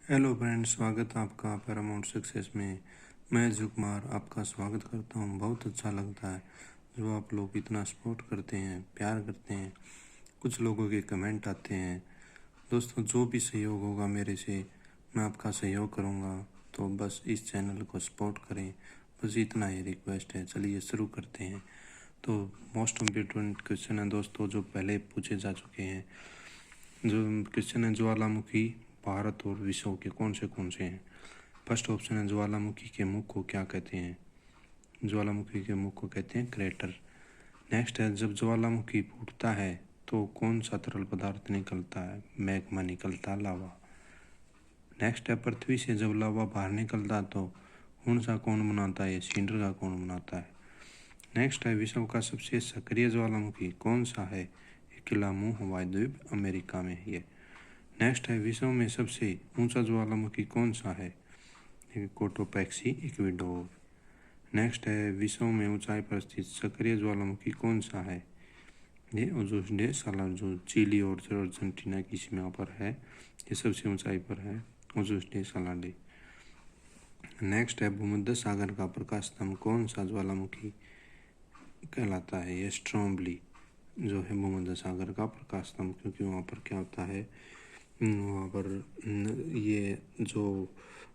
Hello friends, स्वागत है आपका पैरामाउंट सक्सेस में। मैं अजय कुमार आपका स्वागत करता हूं। बहुत अच्छा लगता है जो आप लोग इतना सपोर्ट करते हैं, प्यार करते हैं। कुछ लोगों के कमेंट आते हैं। दोस्तों, जो भी सहयोग होगा मेरे से, मैं आपका सहयोग करूंगा। तो बस इस चैनल को सपोर्ट करें, बस इतना ही रिक्वेस्ट है। चलिए शुरू करते हैं। तो मोस्ट इम्पोर्टेंट क्वेश्चन है दोस्तों, जो पहले पूछे जा चुके हैं। जो क्वेश्चन है, ज्वालामुखी भारत और विश्व के कौन से हैं। फर्स्ट ऑप्शन है, ज्वालामुखी के मुख को क्या कहते हैं। ज्वालामुखी के मुख को कहते हैं क्रेटर। नेक्स्ट है, जब ज्वालामुखी फूटता है तो कौन सा तरल पदार्थ निकलता है। मैग्मा निकलता, लावा। नेक्स्ट है, पृथ्वी से जब लावा बाहर निकलता तो कौन सा कौन बनाता है। सिंडर का कौन बनाता है। नेक्स्ट है, विश्व का सबसे सक्रिय ज्वालामुखी कौन सा है। किलामू हवाई द्वीप, अमेरिका में है ये। नेक्स्ट है, विश्व में सबसे ऊंचा ज्वालामुखी कौन सा है। कोटोपैक्सी, इक्वेडोर। नेक्स्ट है, विश्व में ऊंचाई पर स्थित सक्रिय ज्वालामुखी कौन सा है। ये ओजोस डे सालार, जो चिली और अर्जेंटीना की सीमा पर है। ये सबसे ऊंचाई पर है, ओजोस डे सालार। नेक्स्ट है, भूमध्य सागर का प्रकाश स्तंभ कौन सा ज्वालामुखी कहलाता है। ये स्ट्रोम्बली जो है भूमध्य सागर का प्रकाश स्तंभ, क्योंकि वहाँ पर क्या होता है, वहाँ पर ये जो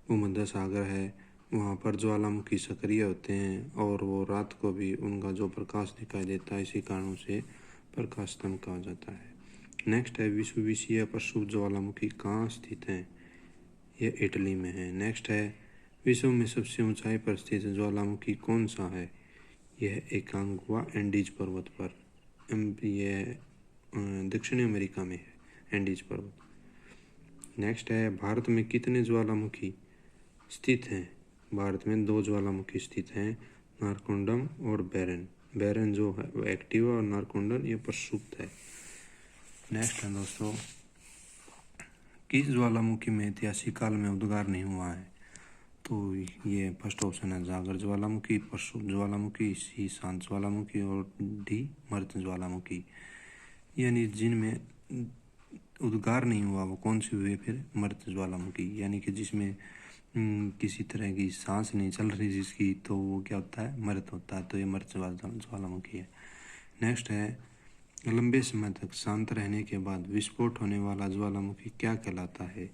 भूमध्य सागर है वहाँ पर ज्वालामुखी सक्रिय होते हैं और वो रात को भी उनका जो प्रकाश दिखाई देता है, इसी कारणों से प्रकाश स्तंभ कहा जाता है। नेक्स्ट है, विषुवतीय प्रक्षुब्ध ज्वालामुखी कहाँ स्थित है। ये इटली में है। नेक्स्ट है, विश्व में सबसे ऊंचाई पर स्थित ज्वालामुखी कौन सा है। यह एकांगुआ एंडीज पर्वत पर, यह दक्षिणी अमेरिका में है, एंडीज पर्वत। नेक्स्ट है, भारत में कितने ज्वालामुखी स्थित हैं। भारत में 2 ज्वालामुखी स्थित हैं, नारकोंडम और बैरन। बैरन जो है वो एक्टिव है और नारकोंडम ये प्रक्षुब्ध है। नेक्स्ट है दोस्तों, किस ज्वालामुखी में ऐतिहासिक काल में उद्गार नहीं हुआ है। तो ये फर्स्ट ऑप्शन है, जागर ज्वालामुखी, प्रक्षुब्ध ज्वालामुखी, सी शांत ज्वालामुखी और डी मृत ज्वालामुखी। यानी जिनमें उद्गार नहीं हुआ वो कौन सी हुए फिर, मृत ज्वालामुखी। यानी कि जिसमें किसी तरह की सांस नहीं चल रही जिसकी, तो वो क्या होता है, मृत होता है। तो ये मृत ज्वालामुखी है। नेक्स्ट है, लंबे समय तक शांत रहने के बाद विस्फोट होने वाला ज्वालामुखी क्या कहलाता है।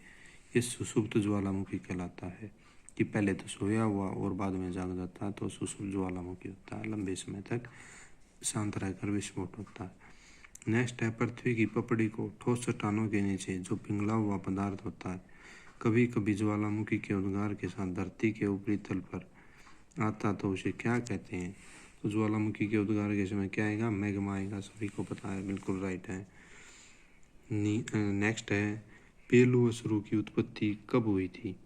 ये सुषुप्त ज्वालामुखी कहलाता है, कि पहले तो सोया हुआ और बाद में जाग जाता है, तो सुषुप्त ज्वालामुखी होता है। लंबे समय तक शांत रहकर विस्फोट होता है। नेक्स्ट है, पृथ्वी की पपड़ी को ठोस चट्टानों के नीचे जो पिघला हुआ पदार्थ होता है, कभी कभी ज्वालामुखी के उद्गार के साथ धरती के ऊपरी तल पर आता तो उसे क्या कहते हैं। तो ज्वालामुखी के उद्गार के समय क्या आएगा, मैग्मा आएगा। सभी को पता है, बिल्कुल राइट है। नेक्स्ट है, पेलू असुरों की उत्पत्ति कब हुई थी।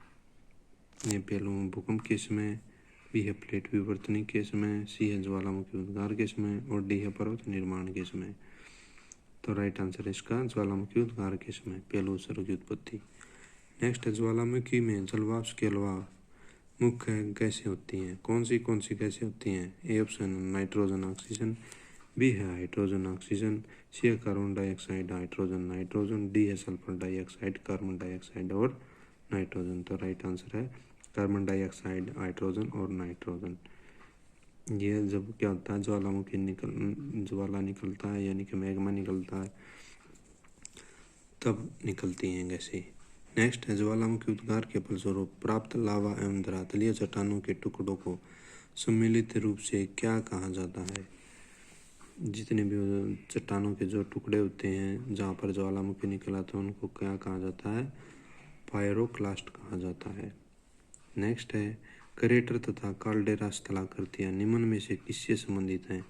ये पेलू भूकंप के समय, बी है प्लेट विवर्तनिक के समय, सी है ज्वालामुखी उद्गार के समय और डी है पर्वत निर्माण के समय। तो राइट आंसर है इसका, ज्वालामुखी उद्गार के समय पेलू असुरों की उत्पत्ति। नेक्स्ट है, ज्वालामुखी में जलवाष्प के अलावा मुख्य गैसें होती हैं। कौन सी गैसें होती हैं। A option, nitrogen oxygen, B है हाइड्रोजन ऑक्सीजन, सी है carbon dioxide hydrogen nitrogen, D है सल्फर डाइऑक्साइड कार्बन डाइऑक्साइड और नाइट्रोजन। तो राइट आंसर है कार्बन डाइऑक्साइड, हाइड्रोजन और नाइट्रोजन। ये जब क्या होता है, ज्वाला निकलता है, यानी कि मैग्मा निकलता है, तब निकलती हैं गैसें। नेक्स्ट है, ज्वालामुखी उद्गार के फलस्वरूप प्राप्त लावा एवं धरातलीय चट्टानों के टुकड़ों को सम्मिलित रूप से क्या कहा जाता है। जितने भी चट्टानों के जो टुकड़े होते हैं जहाँ पर ज्वालामुखी निकला था, उनको क्या कहा जाता है, पायरोक्लास्ट कहा जाता है। नेक्स्ट है, क्रेटर तथा काल्डेरा स्थलाकृतियाँ निम्न में से किससे संबंधित हैं।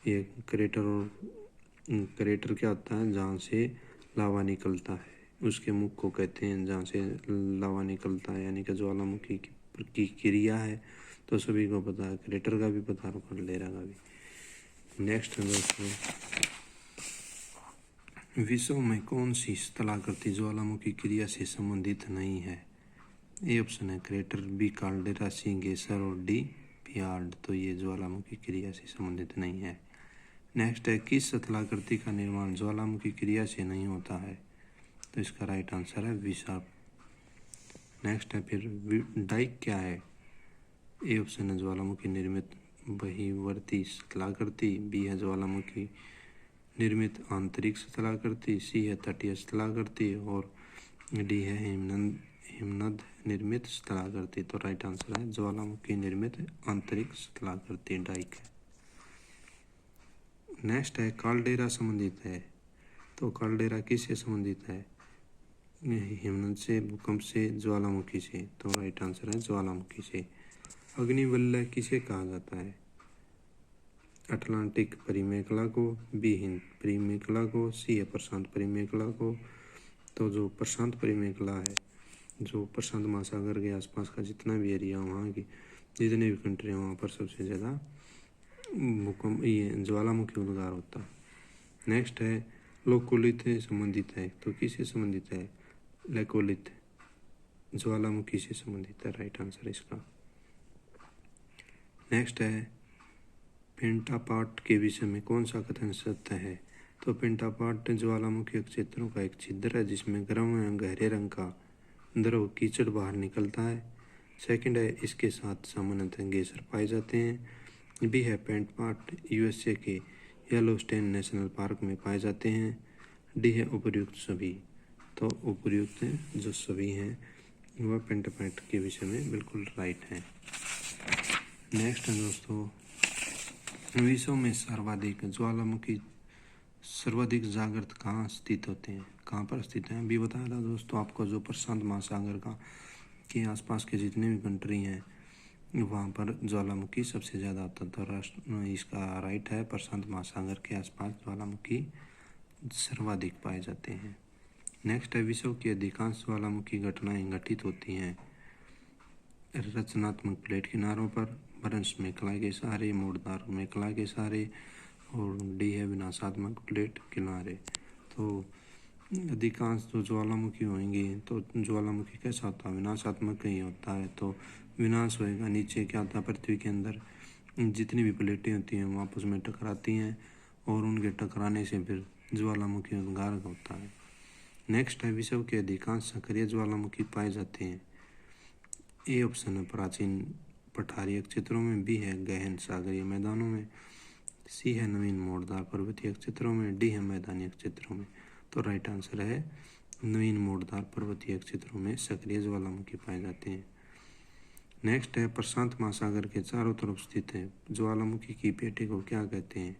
ये क्रेटर क्या होता है, जहाँ से लावा निकलता है, उसके मुख को कहते हैं जहाँ से लावा निकलता है, यानी कि ज्वालामुखी की क्रिया है। तो सभी को पता है, क्रेटर का भी पता है, काल्डेरा का भी। नेक्स्ट है दोस्तों, विश्व में कौन सी स्थलाकृति ज्वालामुखी क्रिया से संबंधित नहीं है। ए ऑप्शन है क्रेटर, बी काल्डेरा, सी गेसर और डी पियार्ड। तो ये ज्वालामुखी क्रिया से संबंधित नहीं है। नेक्स्ट है, किस स्थलाकृति का निर्माण ज्वालामुखी क्रिया से नहीं होता है। तो इसका राइट आंसर है विशार्प। नेक्स्ट है फिर डाइक क्या है? ए ऑप्शन है ज्वालामुखी निर्मित बहिर्वर्ती स्थलाकृति, बी है ज्वालामुखी निर्मित आंतरिक स्थलाकृति, सी है तटीय स्थलाकृति और डी है हिमनद निर्मित स्थलाकृति। तो राइट आंसर है ज्वालामुखी निर्मित आंतरिक स्थलाकृति डाइक है। नेक्स्ट है काल्डेरा संबंधित है। तो काल्डेरा किससे संबंधित है? हिमनद से, भूकंप से, ज्वालामुखी से। तो राइट आंसर है ज्वालामुखी से। अग्निवलय किसे कहा जाता है? अटलांटिक परिमेखला को, बी हिंद परिमेखला को, सी है प्रशांत परिमेखला को। तो जो प्रशांत परिमेखला है, जो प्रशांत महासागर के आसपास का जितना भी एरिया, वहाँ की जितने भी कंट्री हैं, वहाँ पर सबसे ज़्यादा भूकंप ये ज्वालामुखी उद्गार होता है। नेक्स्ट है लोकोलित संबंधित है। तो किससे संबंधित है? लेकोलित ज्वालामुखी से संबंधित है। राइट आंसर इसका। नेक्स्ट है पेंटापाट के विषय में कौन सा कथन सत्य है? तो पेंटापाट ज्वालामुखी क्षेत्रों का एक छिद्र है जिसमें गर्म एवं गहरे रंग का द्रव कीचड़ बाहर निकलता है। सेकंड है इसके साथ सामान्यतः गेसर पाए जाते हैं। बी है पेंटापाट यूएसए के येलोस्टोन नेशनल पार्क में पाए जाते हैं। डी है उपर्युक्त सभी। तो उपर्युक्त जो सभी हैं वह पेंटापाट के विषय में बिल्कुल राइट है। नेक्स्ट है दोस्तों, विश्व में सर्वाधिक जागृत कहाँ स्थित होते हैं? कहाँ पर स्थित हैं? अभी बताया था दोस्तों आपको, जो प्रशांत महासागर का के आसपास के जितने भी कंट्री हैं वहाँ पर ज्वालामुखी सबसे ज़्यादा होता है। तो राष्ट्र इसका राइट है, प्रशांत महासागर के आसपास ज्वालामुखी सर्वाधिक पाए जाते हैं। नेक्स्ट है विश्व की अधिकांश ज्वालामुखी घटनाएं घटित होती हैं रचनात्मक प्लेट किनारों पर, भ्रंश मेखला के सहारे, मोड़दार मेखला के सहारे और डी है विनाशात्मक प्लेट किनारे। तो अधिकांश जो ज्वालामुखी होंगी, तो ज्वालामुखी कैसा होता है? विनाशात्मक ही होता है। तो विनाश होएगा, नीचे क्या होता है, पृथ्वी के अंदर जितनी भी प्लेटें होती हैं वो आपस में टकराती हैं और उनके टकराने से फिर ज्वालामुखी उद्गार होता है। नेक्स्ट है विश्व के अधिकांश सक्रिय ज्वालामुखी पाए जाते हैं। ए ऑप्शन है प्राचीन पठारीय क्षेत्रों में, बी है गहन सागरीय मैदानों में, सी है नवीन मोड़दार पर्वतीय क्षेत्रों में, डी है मैदानी क्षेत्रों में। तो राइट आंसर है नवीन मोड़दार पर्वतीय क्षेत्रों में सक्रिय ज्वालामुखी पाए जाते हैं। नेक्स्ट है प्रशांत महासागर के चारों तरफ स्थित है ज्वालामुखी की पेटी को क्या कहते हैं?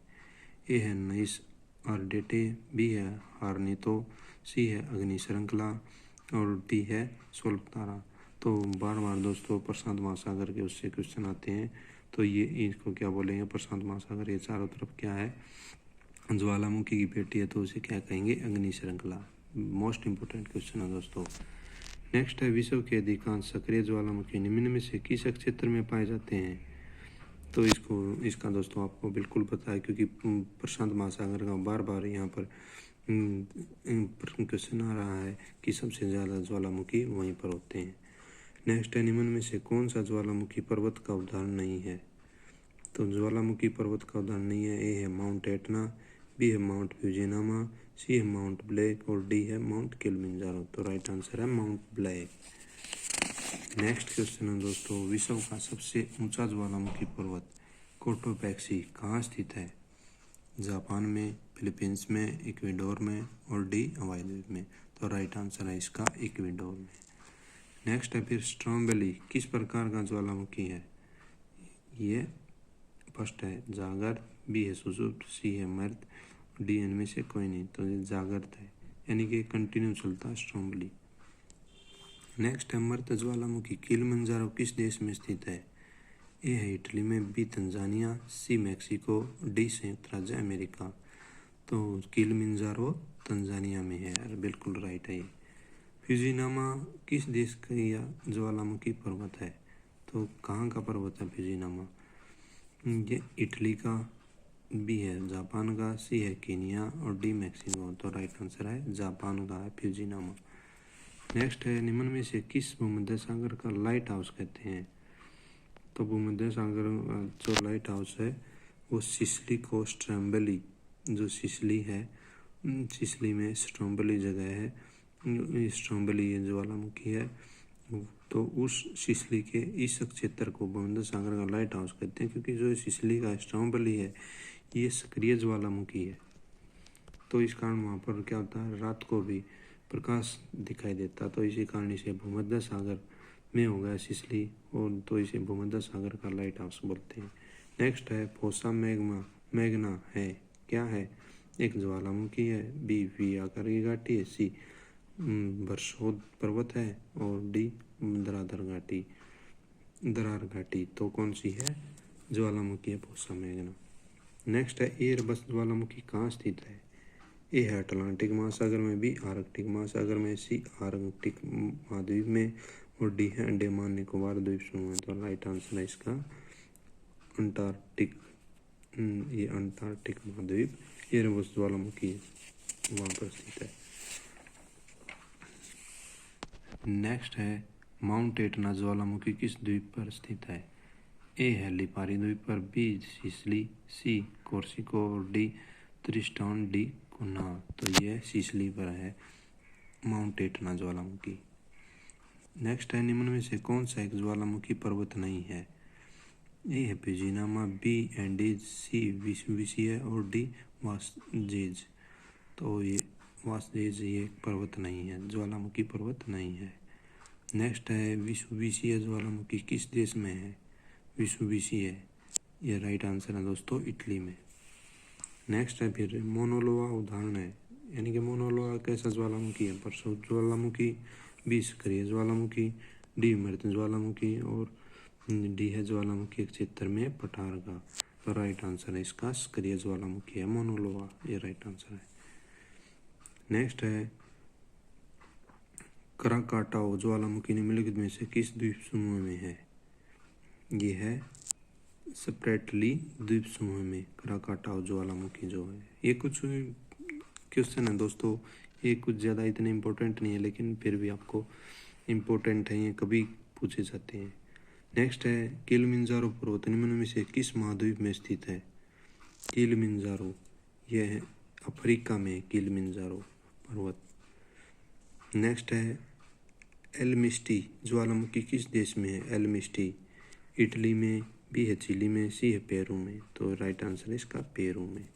ए है नईस अर्डेटे, बी है हार्नितो, सी है अग्नि श्रृंखला और डी है स्वल्पतारा। तो बार बार दोस्तों प्रशांत महासागर के उससे क्वेश्चन आते हैं, तो ये इसको क्या बोलेंगे? प्रशांत महासागर ये चारों तरफ क्या है? ज्वालामुखी की पेटी है, तो उसे क्या कहेंगे? अग्नि श्रृंखला। मोस्ट इंपोर्टेंट क्वेश्चन है दोस्तों। नेक्स्ट है विश्व के अधिकांश सक्रिय ज्वालामुखी निम्न में से किस क्षेत्र में पाए जाते हैं? तो इसका दोस्तों आपको बिल्कुल पता है, क्योंकि प्रशांत महासागर का बार बार यहाँ पर क्वेश्चन आ रहा है कि सबसे ज़्यादा ज्वालामुखी वहीं पर होते हैं। नेक्स्ट है निम्न में से कौन सा ज्वालामुखी पर्वत का उदाहरण नहीं है? तो ज्वालामुखी पर्वत का उदाहरण नहीं है। ए है माउंट एटना, बी है माउंट फ्यूजीनामा, सी है माउंट ब्लैक और डी है माउंट किलिमंजारो। तो राइट आंसर है माउंट ब्लैक। नेक्स्ट क्वेश्चन है दोस्तों, विश्व का सबसे ऊंचा ज्वालामुखी पर्वत कोटोपैक्सी कहाँ स्थित है? जापान में, फिलीपींस में, इक्वेडोर में और डी हवाई द्वीप में। तो राइट आंसर है इसका इक्वेडोर में। नेक्स्ट है फिर स्ट्रोम्बेली किस प्रकार का ज्वालामुखी है? ये फर्स्ट है जागृत, बी है सुषुप्त, सी है मृत, डी इनमें से कोई नहीं। तो ये जागृत है, यानी कि कंटिन्यू चलता है स्ट्रोम्बेली। नेक्स्ट है मृत ज्वालामुखी किलिमंजारो किस देश में स्थित है? ए है इटली में, बी तंजानिया, सी मैक्सिको, डी संयुक्त राज्य अमेरिका। तो किलिमंजारो तंजानिया में है यार, बिल्कुल राइट है ये। फ्यूजीनामा किस देश का यह ज्वालामुखी पर्वत है? तो कहाँ का पर्वत है फ्यूजीनामा? ये इटली का, बी है जापान का, सी है केनिया और डी मैक्सिको। तो राइट आंसर है जापान का है फ्यूजीनामा। नेक्स्ट है निम्न में से किस भूमध्य सागर का लाइट हाउस कहते हैं? तो भूमध्य सागर जो लाइट हाउस है वो सिसिली को स्ट्रोम्बेली, जो सिसिली है, सिसिली में स्ट्रोम्बेली जगह है, स्ट्रोम्बेली ये ज्वालामुखी है तो उस सिसिली के इस क्षेत्र को भूमध्य सागर का लाइट हाउस कहते हैं, क्योंकि जो सिसिली का स्ट्रोम्बोली है ये सक्रिय ज्वालामुखी है। तो इस कारण वहाँ पर क्या होता है, रात को भी प्रकाश दिखाई देता। तो इसी कारण इसे भूमध्य सागर में हो गया सिसिली, और तो इसे भूमध्य सागर का लाइट हाउस बोलते हैं। नेक्स्ट है फोसा मैग्मा। मैग्ना है क्या है, एक ज्वालामुखी है, बी वी आकार की घाटी है, सी बरसोद पर्वत है, और डी दरार घाटी। तो कौन सी है, ज्वालामुखी है फोसा मैग्ना। नेक्स्ट है एयरबस ज्वालामुखी कहाँ स्थित है, ए है अटलांटिक महासागर में, बी आर्कटिक महासागर में, सी आर्कटिक महाद्वीप में, और डी है अंडमान निकोबार द्वीप समूह में। तो राइट आंसर है इसका अंटार्कटिक, ये अंटार्कटिक महाद्वीप एयरबस ज्वालामुखी वहाँ पर स्थित है। नेक्स्ट है माउंट एटना ज्वालामुखी किस द्वीप पर स्थित है, ए है लिपारी द्वीप पर, बी सिसिली, सी कोर्सिको, और डी त्रिस्टान डी कुन्हा। तो यह सिसिली पर है माउंट एटना ज्वालामुखी। नेक्स्ट है निम्न में से कौन सा एक ज्वालामुखी पर्वत नहीं है, ए है पिजीनामा, बी एंडीज, सी विसिया, और डी वासजेज। तो ये वासजेज ये पर्वत नहीं है, ज्वालामुखी पर्वत नहीं है। नेक्स्ट है विसिया ज्वालामुखी किस देश में है, विसिया ये राइट आंसर है दोस्तों इटली में। नेक्स्ट है फिर मोनोलोआ उदाहरण है, यानी कि मोनोलोआ कैसा ज्वालामुखी है, बरसोत ज्वालामुखी, बी सक्रिय ज्वालामुखी, डी मृत ज्वालामुखी, और डी है ज्वालामुखी क्षेत्र में पठार का। तो राइट आंसर है इसका सक्रिय ज्वालामुखी है मोनोलोआ, ये राइट आंसर है। नेक्स्ट है कराकाटाओ ज्वालामुखी निम्नलिखित में से किस द्वीप समूह में है, ये है स्प्रेटली द्वीप समूह में कराकाटाओ ज्वालामुखी जो है। ये कुछ क्वेश्चन है दोस्तों, ये कुछ ज़्यादा इतने इम्पोर्टेंट नहीं है, लेकिन फिर भी आपको इम्पोर्टेंट है, ये कभी पूछे जाते हैं। नेक्स्ट है किलिमंजारो पर्वत निम्न में से किस महाद्वीप में स्थित है, किलिमंजारो यह है अफ्रीका में किलिमंजारो पर्वत। नेक्स्ट है एलमिस्टी ज्वालामुखी किस देश में है, एलमिस्टी इटली में, बी है चिली में, सी है पेरू में। तो राइट आंसर है इसका पेरू में।